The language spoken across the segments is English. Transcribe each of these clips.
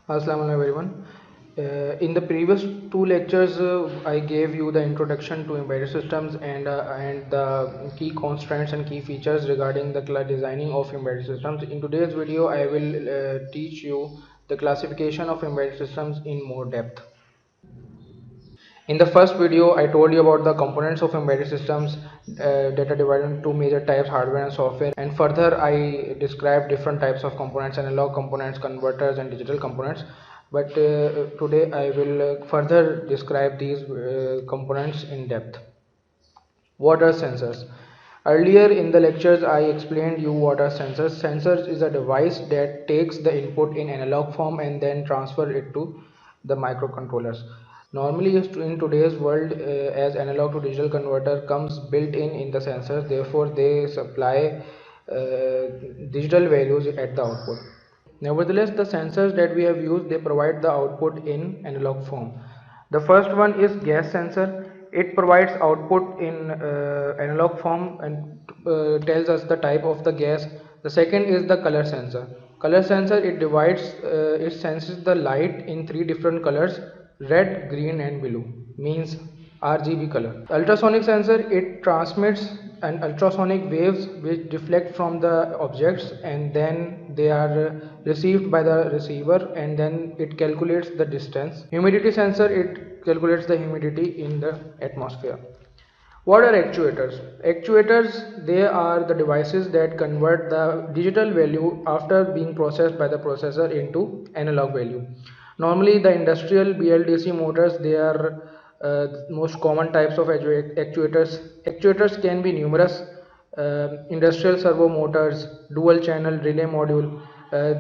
Assalamu alaikum everyone. In the previous two lectures, I gave you the introduction to embedded systems and the key constraints and key features regarding the designing of embedded systems. In today's video, I will teach you the classification of embedded systems in more depth. In the first video, I told you about the components of embedded systems that are divided into two major types, hardware and software. And further, I described different types of components, analog components, converters, and digital components. But today, I will further describe these components in depth. What are sensors? Earlier in the lectures, I explained you what are sensors. Sensors is a device that takes the input in analog form and then transfer it to the microcontrollers. Normally, in today's world, as analog to digital converter comes built in the sensors, therefore they supply digital values at the output. Nevertheless, the sensors that we have used, they provide the output in analog form. The first one is gas sensor. It provides output in analog form and tells us the type of the gas. The second is the color sensor. Color sensor, it senses the light in three different colors: red, green and blue, means RGB color. Ultrasonic sensor, it transmits an ultrasonic waves which deflect from the objects and then they are received by the receiver and then it calculates the distance. Humidity sensor, it calculates the humidity in the atmosphere. What are actuators? Actuators, they are the devices that convert the digital value after being processed by the processor into analog value. Normally, the industrial BLDC motors, they are most common types of actuators. Actuators can be numerous. Industrial servo motors, dual channel relay module.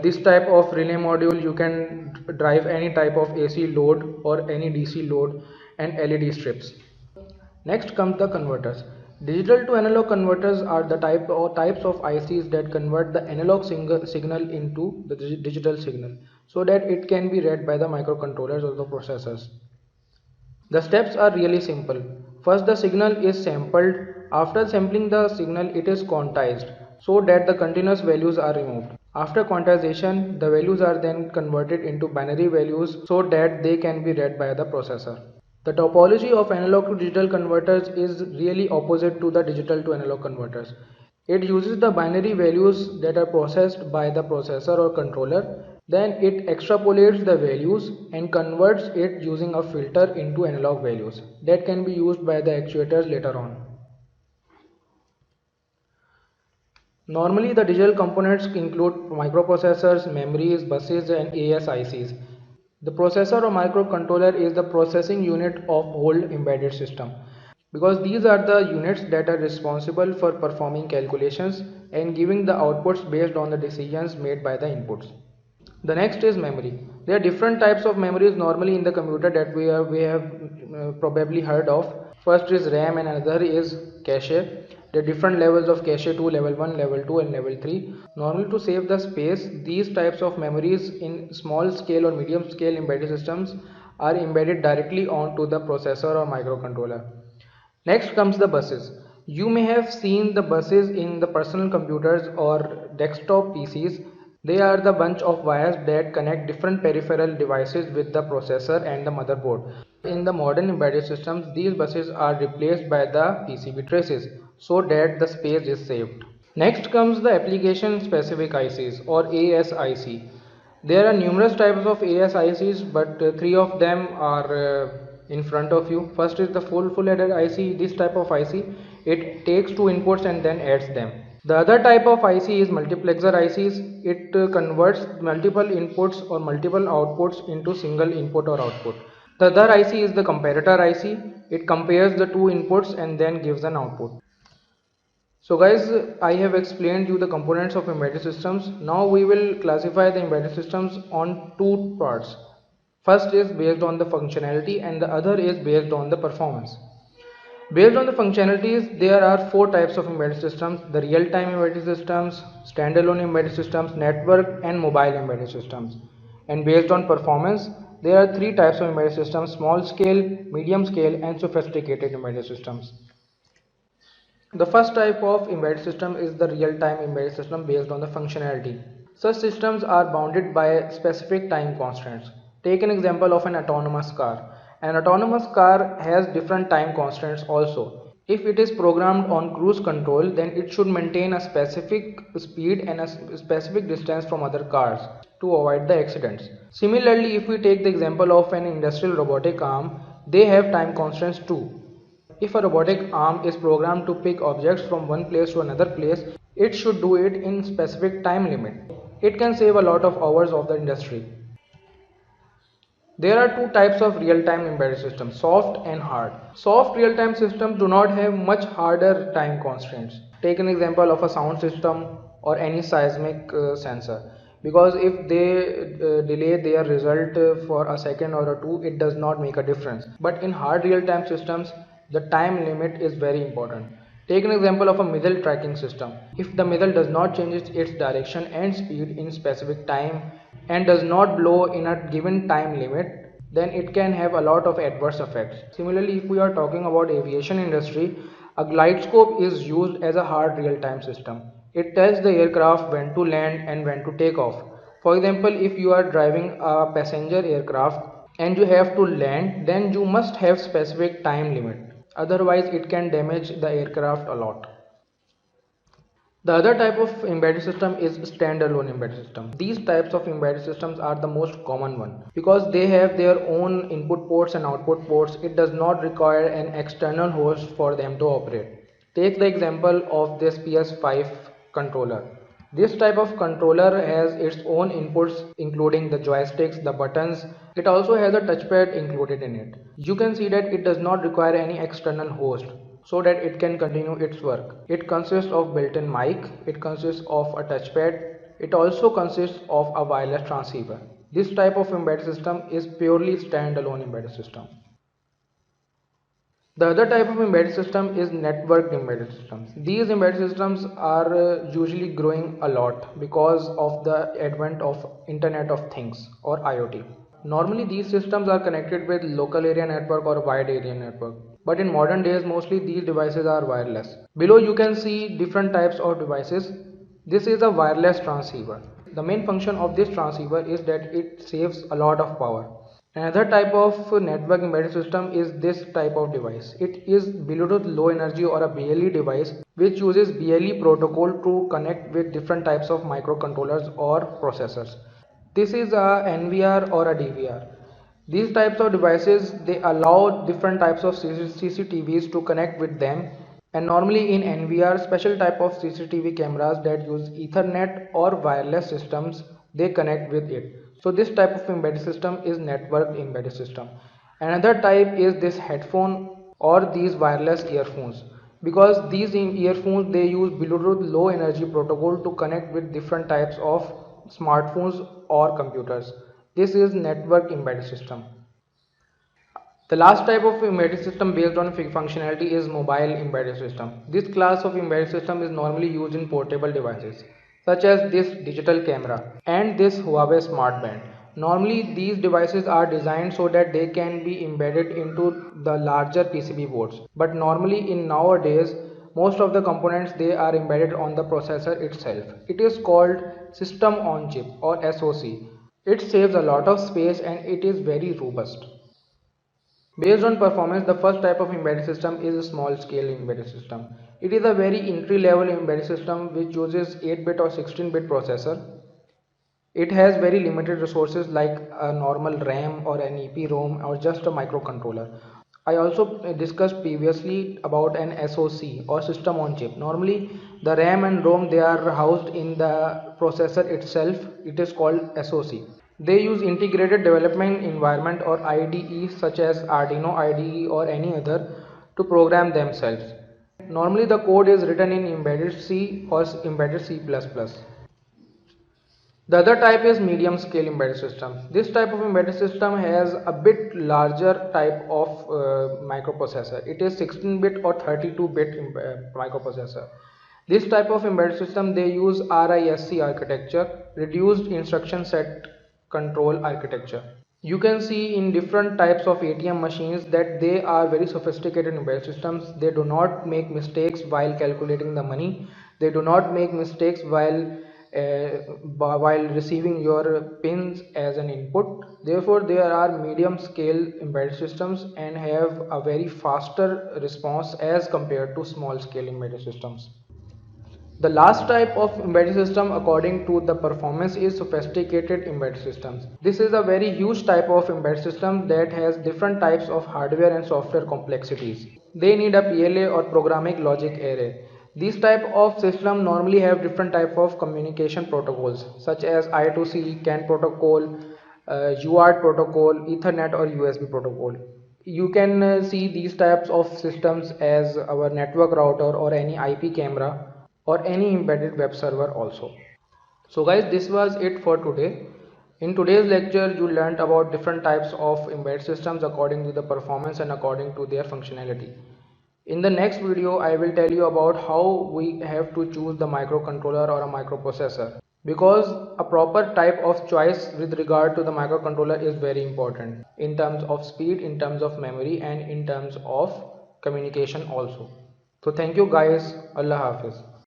This type of relay module, you can drive any type of AC load or any DC load, and LED strips. Next comes the converters. Digital to analog converters are the types of ICs that convert the analog signal into the digital signal so that it can be read by the microcontrollers or the processors. The steps are really simple. First, the signal is sampled. After sampling the signal, it is quantized so that the continuous values are removed. After quantization, the values are then converted into binary values so that they can be read by the processor. The topology of analog to digital converters is really opposite to the digital to analog converters. It uses the binary values that are processed by the processor or controller, then it extrapolates the values and converts it using a filter into analog values that can be used by the actuators later on. Normally, the digital components include microprocessors, memories, buses, and ASICs. The processor or microcontroller is the processing unit of whole embedded system because these are the units that are responsible for performing calculations and giving the outputs based on the decisions made by the inputs. The next is memory. There are different types of memories normally in the computer that we have probably heard of. First is RAM and another is cache. There are different levels of cache to level 1, level 2 and level 3. Normally to save the space, these types of memories in small scale or medium scale embedded systems are embedded directly onto the processor or microcontroller. Next comes the buses. You may have seen the buses in the personal computers or desktop PCs. They are the bunch of wires that connect different peripheral devices with the processor and the motherboard. In the modern embedded systems, these buses are replaced by the PCB traces so that the space is saved. Next comes the application specific ICs or ASIC. There are numerous types of ASICs, but three of them are in front of you. First is the full adder IC. This type of IC, it takes two inputs and then adds them. The other type of IC is multiplexer ICs. It converts multiple inputs or multiple outputs into single input or output. The other IC is the comparator IC. It compares the two inputs and then gives an output. So guys, I have explained you the components of embedded systems. Now we will classify the embedded systems on two parts. First is based on the functionality and the other is based on the performance. Based on the functionalities, there are four types of embedded systems: the real-time embedded systems, standalone embedded systems, network and mobile embedded systems. And based on performance, there are three types of embedded systems: small scale, medium scale and sophisticated embedded systems. The first type of embedded system is the real-time embedded system based on the functionality. Such systems are bounded by specific time constraints. Take an example of an autonomous car. An autonomous car has different time constraints also. If it is programmed on cruise control, then it should maintain a specific speed and a specific distance from other cars to avoid the accidents. Similarly, if we take the example of an industrial robotic arm, they have time constraints too. If a robotic arm is programmed to pick objects from one place to another place, it should do it in specific time limit. It can save a lot of hours of the industry. There are two types of real-time embedded systems, soft and hard. Soft real-time systems do not have much harder time constraints. Take an example of a sound system or any seismic sensor. Because if they delay their result for a second or a two, it does not make a difference. But in hard real-time systems, the time limit is very important. Take an example of a missile tracking system. If the missile does not change its direction and speed in specific time and does not blow in a given time limit, then it can have a lot of adverse effects. Similarly, if we are talking about aviation industry, a glide scope is used as a hard real-time system. It tells the aircraft when to land and when to take off. For example, if you are driving a passenger aircraft and you have to land, then you must have specific time limit. Otherwise, it can damage the aircraft a lot. The other type of embedded system is standalone embedded system. These types of embedded systems are the most common one because they have their own input ports and output ports. It does not require an external host for them to operate. Take the example of this PS5 controller. This type of controller has its own inputs including the joysticks, the buttons. It also has a touchpad included in it. You can see that it does not require any external host so that it can continue its work. It consists of built-in mic, it consists of a touchpad, it also consists of a wireless transceiver. This type of embedded system is purely standalone embedded system. The other type of embedded system is networked embedded systems. These embedded systems are usually growing a lot because of the advent of Internet of Things or IoT. Normally these systems are connected with local area network or wide area network. But in modern days mostly these devices are wireless. Below you can see different types of devices. This is a wireless transceiver. The main function of this transceiver is that it saves a lot of power. Another type of network embedded system is this type of device. It is Bluetooth low energy or a BLE device which uses BLE protocol to connect with different types of microcontrollers or processors. This is a NVR or a DVR. These types of devices they allow different types of CCTVs to connect with them, and normally in NVR special type of CCTV cameras that use Ethernet or wireless systems they connect with it. So this type of embedded system is networked embedded system. Another type is this headphone or these wireless earphones because these earphones they use Bluetooth low energy protocol to connect with different types of smartphones or computers. This is network embedded system. The last type of embedded system based on functionality is mobile embedded system. This class of embedded system is normally used in portable devices such as this digital camera and this Huawei Smart Band. Normally these devices are designed so that they can be embedded into the larger PCB boards. But normally in nowadays most of the components they are embedded on the processor itself. It is called system on chip or SoC. It saves a lot of space and it is very robust. Based on performance, the first type of embedded system is a small scale embedded system. It is a very entry level embedded system which uses 8-bit or 16-bit processor. It has very limited resources like a normal RAM or an EEPROM or just a microcontroller. I also discussed previously about an SoC or system on chip. Normally the RAM and ROM they are housed in the processor itself. It is called SoC. They use integrated development environment or IDE such as Arduino IDE or any other to program themselves. Normally the code is written in embedded C or embedded C++. The other type is medium scale embedded system. This type of embedded system has a bit larger type of microprocessor. It is 16-bit or 32-bit microprocessor. This type of embedded system they use RISC architecture, reduced instruction set control architecture. You can see in different types of ATM machines that they are very sophisticated embedded systems. They do not make mistakes while calculating the money. They do not make mistakes while while receiving your pins as an input. Therefore, there are medium scale embedded systems and have a very faster response as compared to small scale embedded systems. The last type of embedded system according to the performance is sophisticated embedded systems. This is a very huge type of embedded system that has different types of hardware and software complexities. They need a PLA or programming logic array. These type of system normally have different type of communication protocols such as I2C, CAN protocol, UART protocol, Ethernet or USB protocol. You can see these types of systems as our network router or any IP camera or any embedded web server also. So guys, this was it for today. In today's lecture you learned about different types of embedded systems according to the performance and according to their functionality. In the next video I will tell you about how we have to choose the microcontroller or a microprocessor, because a proper type of choice with regard to the microcontroller is very important in terms of speed, in terms of memory and in terms of communication also. So thank you guys. Allah Hafiz.